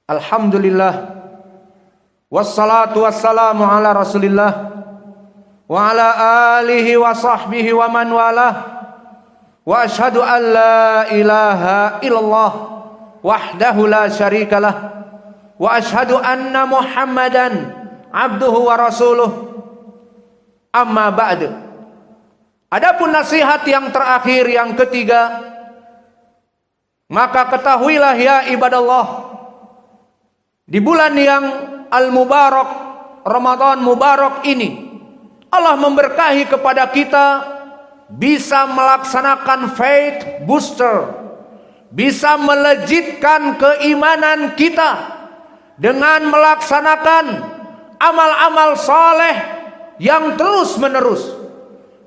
Alhamdulillah, wassalatu wassalamu ala rasulillah wa ala alihi wa sahbihi wa man walah, wa ashhadu an la ilaha illallah wahdahu la syarikalah, wa ashhadu anna muhammadan abduhu wa rasuluh. Amma ba'du. Adapun nasihat yang terakhir, yang ketiga, maka ketahuilah ya ibadallah, di bulan yang al-mubarak, Ramadan mubarak ini, Allah memberkahi kepada kita bisa melaksanakan faith booster, bisa melejitkan keimanan kita dengan melaksanakan amal-amal saleh yang terus menerus.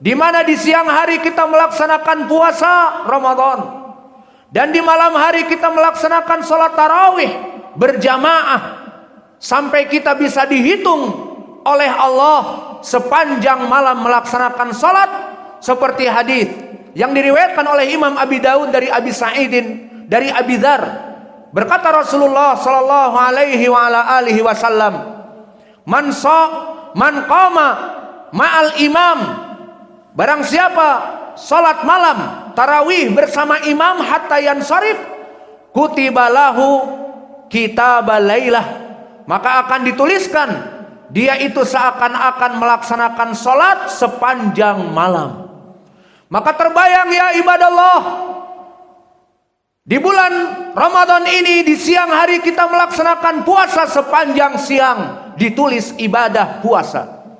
Di mana di siang hari kita melaksanakan puasa Ramadan, dan di malam hari kita melaksanakan sholat tarawih berjamaah, sampai kita bisa dihitung oleh Allah sepanjang malam melaksanakan sholat, seperti hadis yang diriwayatkan oleh Imam Abi Daud dari Abi Sa'idin, dari Abi Dzar, berkata Rasulullah sallallahu alaihi wa ala alihi wasallam, man qama ma'al imam, barang siapa salat malam tarawih bersama imam hatta yansharif, kutiba lahu kitabal lailah, maka akan dituliskan dia itu seakan-akan melaksanakan salat sepanjang malam. Maka terbayang ya ibadallah, di bulan Ramadan ini di siang hari kita melaksanakan puasa sepanjang siang, ditulis ibadah puasa.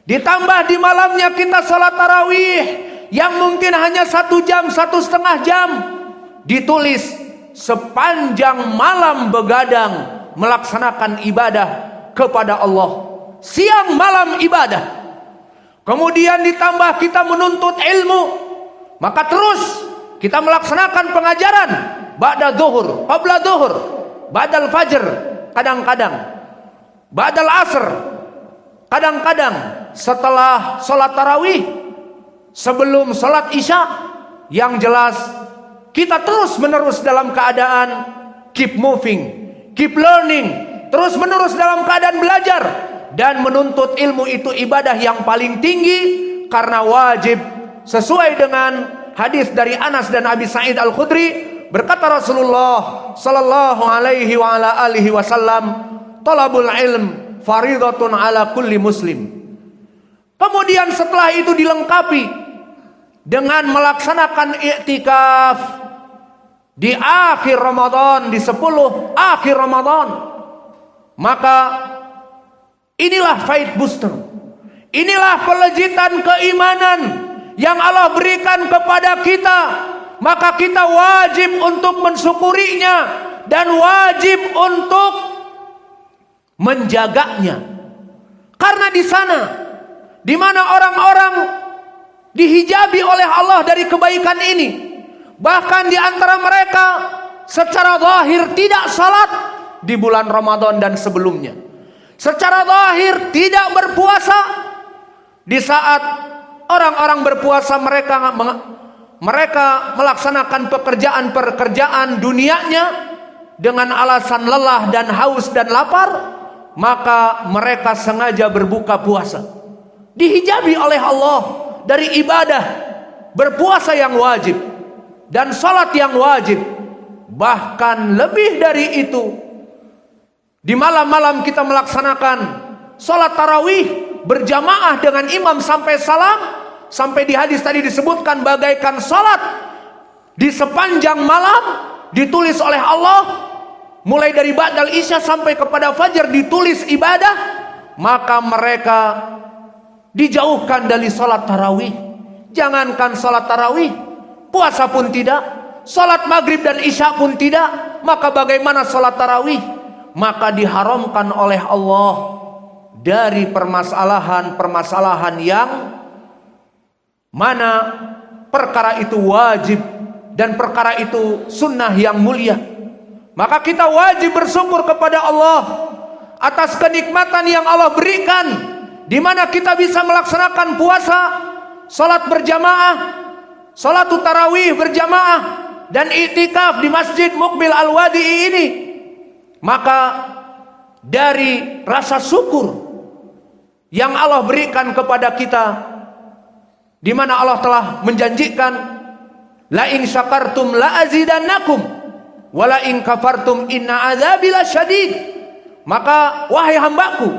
Ditambah di malamnya kita salat tarawih yang mungkin hanya 1 jam, 1,5 jam, ditulis sepanjang malam begadang melaksanakan ibadah kepada Allah, siang malam ibadah. Kemudian ditambah kita menuntut ilmu, maka terus kita melaksanakan pengajaran ba'da zuhur, qabla zuhur, ba'dal fajr, kadang-kadang ba'dal asr, kadang-kadang setelah sholat tarawih, sebelum sholat isya. Yang jelas kita terus menerus dalam keadaan keep moving, keep learning, terus menerus dalam keadaan belajar dan menuntut ilmu. Itu ibadah yang paling tinggi, karena wajib sesuai dengan hadis dari Anas dan Abi Sa'id Al-Khudri, berkata Rasulullah sallallahu alaihi wa ala alihi wasallam, talabul ilm faridatun ala kulli muslim. Kemudian setelah itu dilengkapi dengan melaksanakan i'tikaf di akhir Ramadan, di 10 akhir Ramadan. Maka inilah faith booster, inilah pelejitan keimanan yang Allah berikan kepada kita. Maka kita wajib untuk mensyukurinya dan wajib untuk menjaganya. Karena di sana, di mana orang-orang dihijabi oleh Allah dari kebaikan ini, bahkan di antara mereka secara zahir tidak salat di bulan Ramadan dan sebelumnya, secara zahir tidak berpuasa. Di saat orang-orang berpuasa, mereka melaksanakan pekerjaan-pekerjaan dunianya dengan alasan lelah dan haus dan lapar, maka mereka sengaja berbuka puasa, dihijabi oleh Allah dari ibadah berpuasa yang wajib dan salat yang wajib. Bahkan lebih dari itu, di malam-malam kita melaksanakan salat tarawih berjamaah dengan imam sampai salam, sampai di hadis tadi disebutkan bagaikan salat di sepanjang malam, ditulis oleh Allah mulai dari ba'dal isya sampai kepada fajar ditulis ibadah. Maka mereka dijauhkan dari salat tarawih. Jangankan salat tarawih, puasa pun tidak, salat maghrib dan isya pun tidak, maka bagaimana salat tarawih? Maka diharamkan oleh Allah dari permasalahan-permasalahan yang mana perkara itu wajib dan perkara itu sunnah yang mulia. Maka kita wajib bersyukur kepada Allah atas kenikmatan yang Allah berikan, di mana kita bisa melaksanakan puasa, salat berjamaah, salat tarawih berjamaah, dan i'tikaf di Masjid Muqbil Al-Wadi'i ini. Maka dari rasa syukur yang Allah berikan kepada kita, di mana Allah telah menjanjikan, la in syakartum la azidannakum wa la in kafartum inna adzabi lasyadid. Maka wahai hambaku,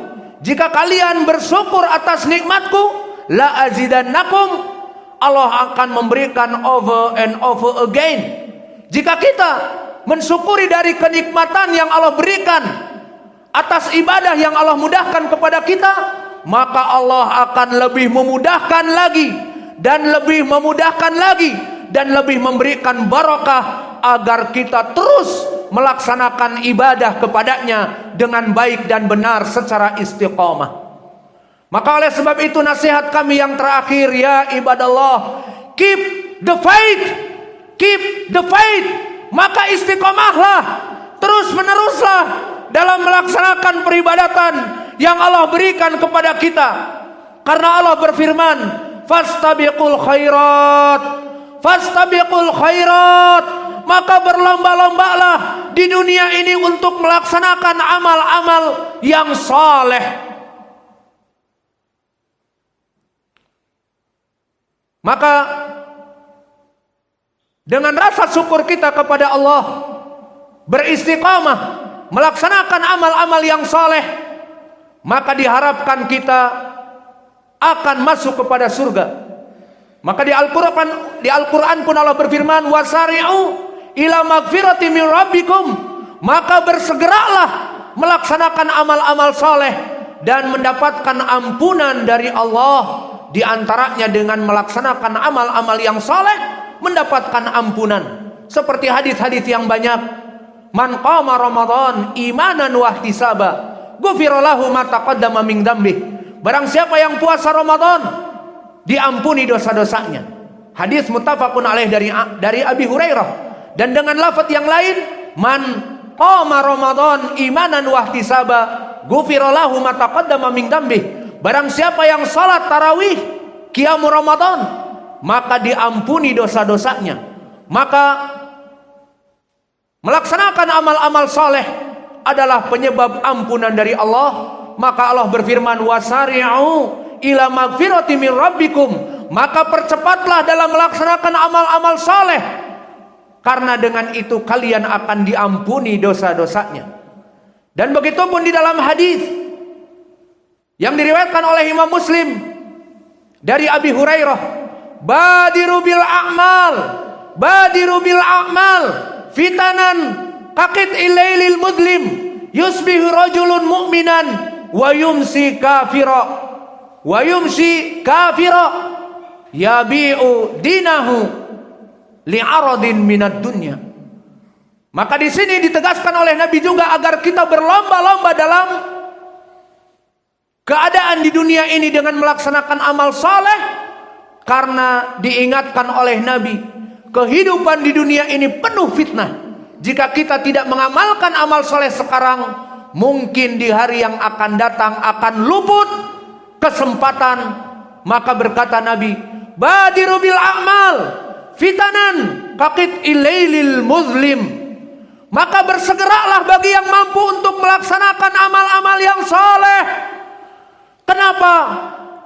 jika kalian bersyukur atas nikmatku, la azidannakum, Allah akan memberikan over and over again. Jika kita mensyukuri dari kenikmatan yang Allah berikan atas ibadah yang Allah mudahkan kepada kita, maka Allah akan lebih memudahkan lagi dan lebih memudahkan lagi dan lebih memberikan barakah agar kita terus melaksanakan ibadah kepadanya dengan baik dan benar secara istiqamah. Maka oleh sebab itu nasihat kami yang terakhir, ya ibadallah, keep the faith, keep the faith. Maka istiqamahlah, terus meneruslah dalam melaksanakan peribadatan yang Allah berikan kepada kita. Karena Allah berfirman, fastabiqul khairat, fastabiqul khairat. Maka berlomba-lombalah di dunia ini untuk melaksanakan amal-amal yang saleh. Maka dengan rasa syukur kita kepada Allah, beristiqamah melaksanakan amal-amal yang saleh, maka diharapkan kita akan masuk kepada surga. Maka di Al-Quran pun Allah berfirman, wasari'u ila magfirati min rabbikum. Maka bersegeralah melaksanakan amal-amal saleh dan mendapatkan ampunan dari Allah. Di antaranya dengan melaksanakan amal-amal yang saleh, mendapatkan ampunan. Seperti hadis-hadis yang banyak, man qama Ramadan imanan wa ihtisaba ghufira lahu ma taqaddama min dzambih. Barang siapa yang puasa Ramadan, diampuni dosa-dosanya. Hadis muttafaqun alaih dari Abi Hurairah. Dan dengan lafaz yang lain, man qama Ramadan imanan wa ihtisaba ghufira lahu ma taqaddama min dzambih. Barang siapa yang salat tarawih qiyamul Ramadan, maka diampuni dosa-dosanya. Maka melaksanakan amal-amal saleh adalah penyebab ampunan dari Allah. Maka Allah berfirman, wasari'u ila magfirati min rabbikum. Maka percepatlah dalam melaksanakan amal-amal saleh, karena dengan itu kalian akan diampuni dosa-dosanya. Dan begitu pun di dalam hadis yang diriwayatkan oleh Imam Muslim dari Abi Hurairah, badiru bil a'mal, badiru bil a'mal fitanan kaqit ilailil mudlim yusbihu rajulun mu'minan wa yumsi kafira, wa yumsi kafira yabi'u dinahu li'aradin minad dunya. Maka di sini ditegaskan oleh Nabi juga agar kita berlomba-lomba dalam keadaan di dunia ini dengan melaksanakan amal saleh, karena diingatkan oleh Nabi, kehidupan di dunia ini penuh fitnah. Jika kita tidak mengamalkan amal saleh sekarang, mungkin di hari yang akan datang akan luput kesempatan. Maka berkata Nabi, badiru bil a'mal fitanan kaqit ilailil muzlim. Maka bersegeralah bagi yang mampu untuk melaksanakan amal-amal yang saleh. Kenapa?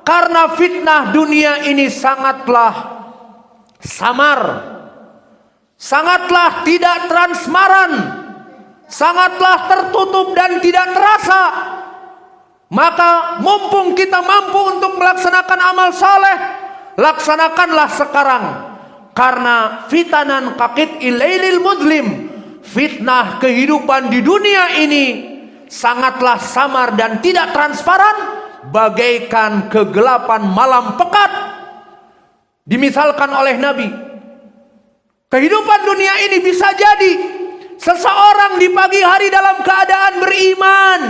Karena fitnah dunia ini sangatlah samar, sangatlah tidak transparan, sangatlah tertutup dan tidak terasa. Maka mumpung kita mampu untuk melaksanakan amal saleh, laksanakanlah sekarang. Karena fitanan kaqit ilailil mudlim, fitnah kehidupan di dunia ini sangatlah samar dan tidak transparan, bagaikan kegelapan malam pekat. Dimisalkan oleh Nabi, kehidupan dunia ini bisa jadi seseorang di pagi hari dalam keadaan beriman,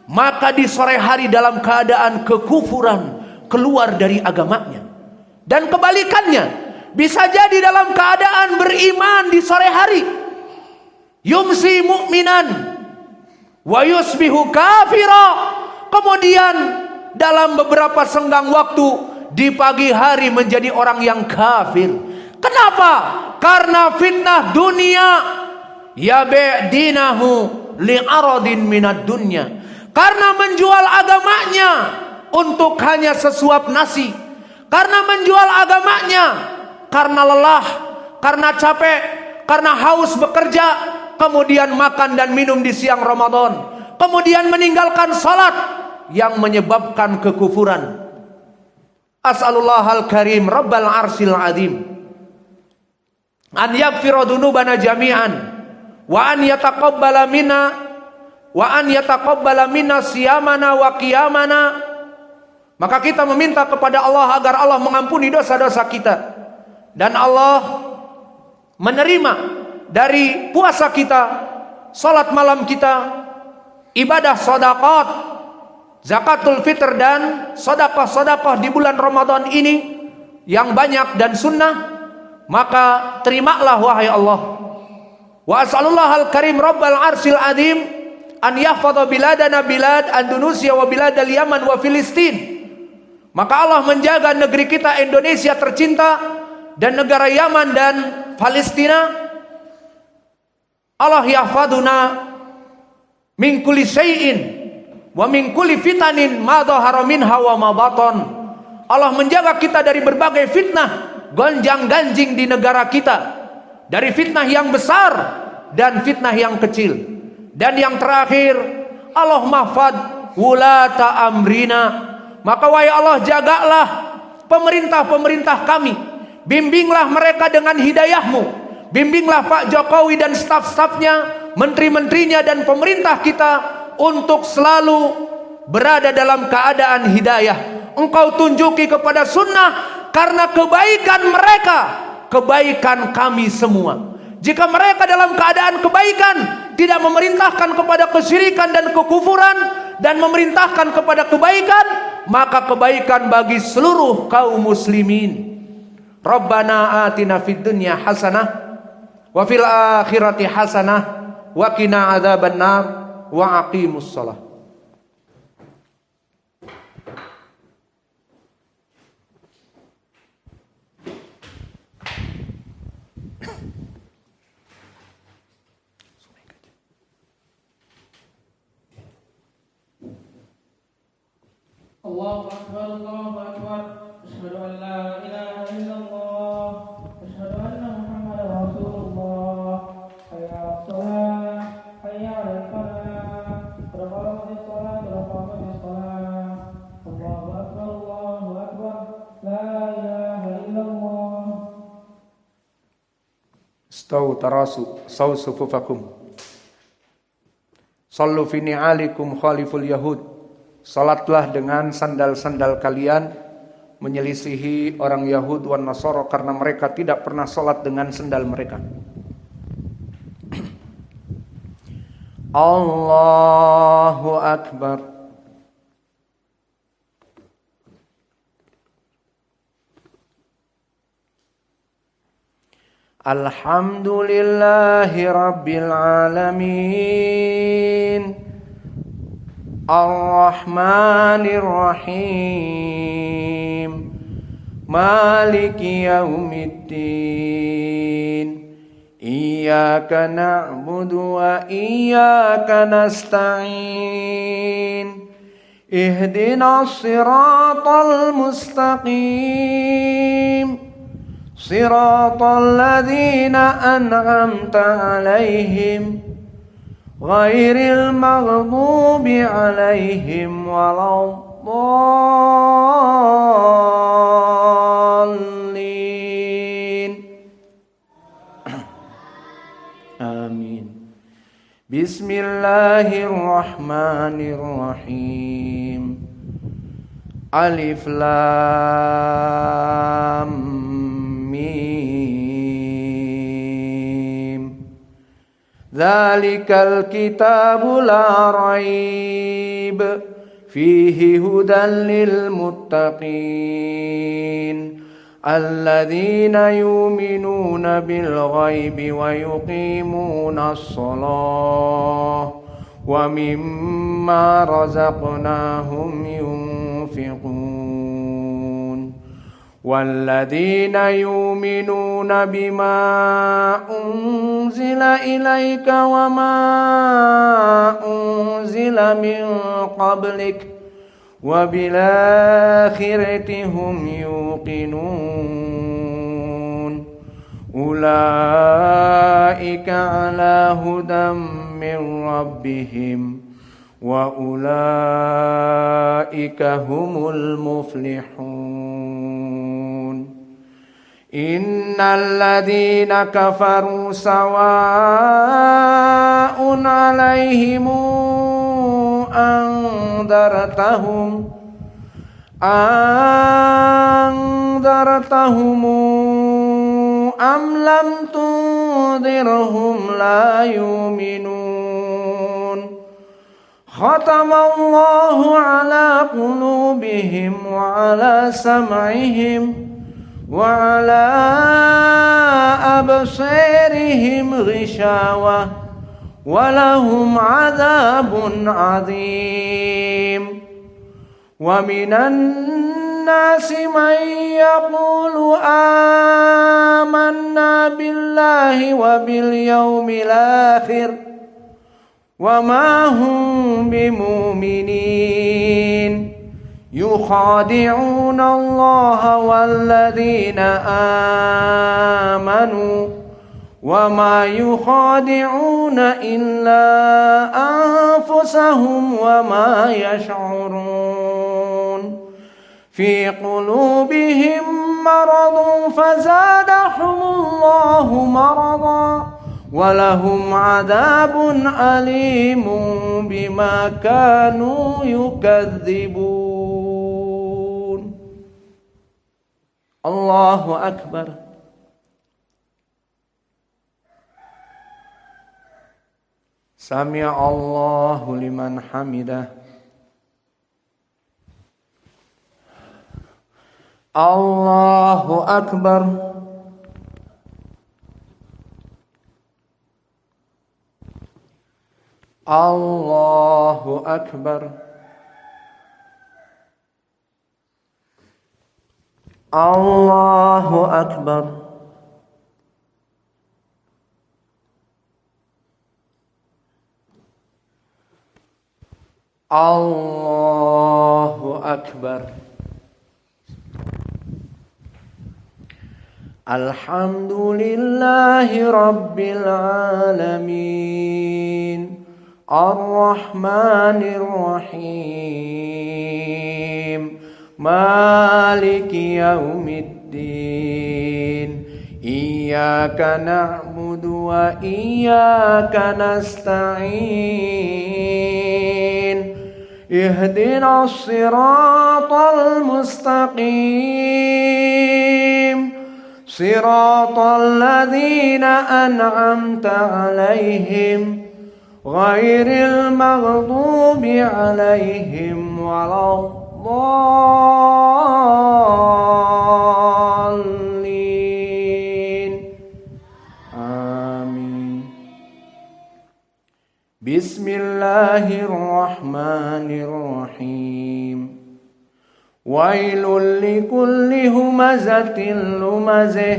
maka di sore hari dalam keadaan kekufuran, keluar dari agamanya. Dan kebalikannya, bisa jadi dalam keadaan beriman di sore hari, yumsi mu'minan wa yusbihu kafira. Kemudian dalam beberapa senggang waktu di pagi hari menjadi orang yang kafir. Kenapa? Karena fitnah dunia, yabi' dinahu li'aradin minad dunya. Karena menjual agamanya untuk hanya sesuap nasi. Karena menjual agamanya karena lelah, karena capek, karena haus bekerja, kemudian makan dan minum di siang Ramadan, kemudian meninggalkan salat yang menyebabkan kekufuran. As'alullahal karim rabbal arsil azim an yaghfira dzunubana jami'an wa an yataqabbala minna siyamana wa qiyamana. Maka kita meminta kepada Allah agar Allah mengampuni dosa-dosa kita dan Allah menerima dari puasa kita, salat malam kita, ibadah sedekah, zakatul fitr dan sedekah-sedekah di bulan Ramadan ini yang banyak dan sunnah. Maka terimalah wahai Allah. Wa as'alullahal karim rabbal arsil azim an yahfadha biladana bilad Indonesia wa biladal Yaman wa Filistin. Maka Allah menjaga negeri kita Indonesia tercinta dan negara Yaman dan Palestina. Allah yahfaduna min kulli syai'in wa min kulli fitanin ma dhahara minha wa ma batan. Allah menjaga kita dari berbagai fitnah gonjang-ganjing di negara kita, dari fitnah yang besar dan fitnah yang kecil. Dan yang terakhir, Allah mahfad wulata amrina. Maka wahai Allah, jagalah pemerintah-pemerintah kami, bimbinglah mereka dengan hidayahmu, bimbinglah Pak Jokowi dan staf-stafnya, menteri-menterinya dan pemerintah kita untuk selalu berada dalam keadaan hidayah. Engkau tunjuki kepada sunnah, karena kebaikan mereka, kebaikan kami semua. Jika mereka dalam keadaan kebaikan, tidak memerintahkan kepada kesyirikan dan kekufuran, dan memerintahkan kepada kebaikan, maka kebaikan bagi seluruh kaum muslimin. Rabbana atina fid dunya hasanah wa fil akhirati hasanah wa qina adzabannar wa aqimus shalah. Allahu akbar, Allahu akbar. Asyhadu an la ilaha illallah, asyhadu anna Muhammadar Rasulullah. Hayya 'alas shalah, hayya 'alal falah. Qad qamatis shalah, qad qamatis shalah. Allahu akbar, Allahu akbar. La ilaha illallah. Istawu tarasu saw sufufakum. Sallu fi ni'alikum khaliful yahud. Salatlah dengan sandal-sandal kalian, menyelisihi orang Yahud wan Nasara, karena mereka tidak pernah salat dengan sandal mereka. Allahu akbar. Alhamdulillahi rabbil alamin. Ar-Rahmanir Rahim. Maliki yaumiddin. Iyyaka na'budu wa iyyaka nasta'in. Ihdinas siratal mustaqim. Siratal ladzina an'amta 'alaihim ghairil maghdubi 'alaihim waladdallin. Amin. Bismillahirrahmanirrahim. Alif lam mim. Dzalikal kitabu la raib fihi hudan lil muttaqin alladzina yu'minuna bil ghaibi wa yuqimuna as-shalah wa mimma razaqnahum yunfiqun. والذين يؤمنون بما أنزل أنزل إليك وما أنزل من قبلك وبالآخرة هم يوقنون أولئك على هدى من ربهم وأولئك هم المفلحون إن الذين كفروا سواء عليهم أنذرتهم أم لم تنذرهم لا يؤمنون ختم الله على قلوبهم وعلى سمعهم وعلى أبصارهم غشاوة ولهم عذاب عظيم ومن الناس من يقول آمنا بالله وباليوم الآخر وما هم بمؤمنين يخادعون الله والذين آمنوا وما يخادعون إلا أنفسهم وما يشعرون في قلوبهم مرض فزادهم الله مرضا ولهم عذاب أليم بما كانوا يكذبون الله أكبر سمع الله لمن حمده الله أكبر الله أكبر الله أكبر الله أكبر الحمد لله رب العالمين الرحمن الرحيم مالك يوم الدين إياك نعبد وإياك نستعين اهدنا الصراط المستقيم صراط الذين أنعمت عليهم غير المغضوب عليهم ولا الضالين آمين بسم الله الرحمن الرحيم ويل لكل همزة لمزة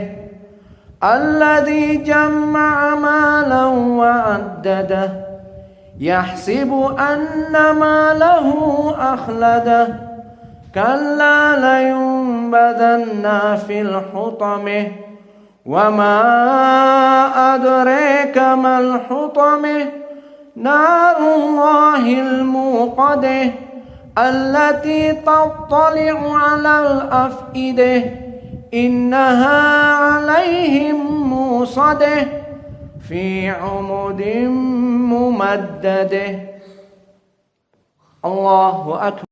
الذي جمع مالا وعدده يحسب أن ماله أخلده كلا لينبذن في الحطمة وما أدريك ما الحطمة نار الله الموقدة التي تطلع على الأفئدة إنها عليهم موصدة في عمد ممدده الله أكبر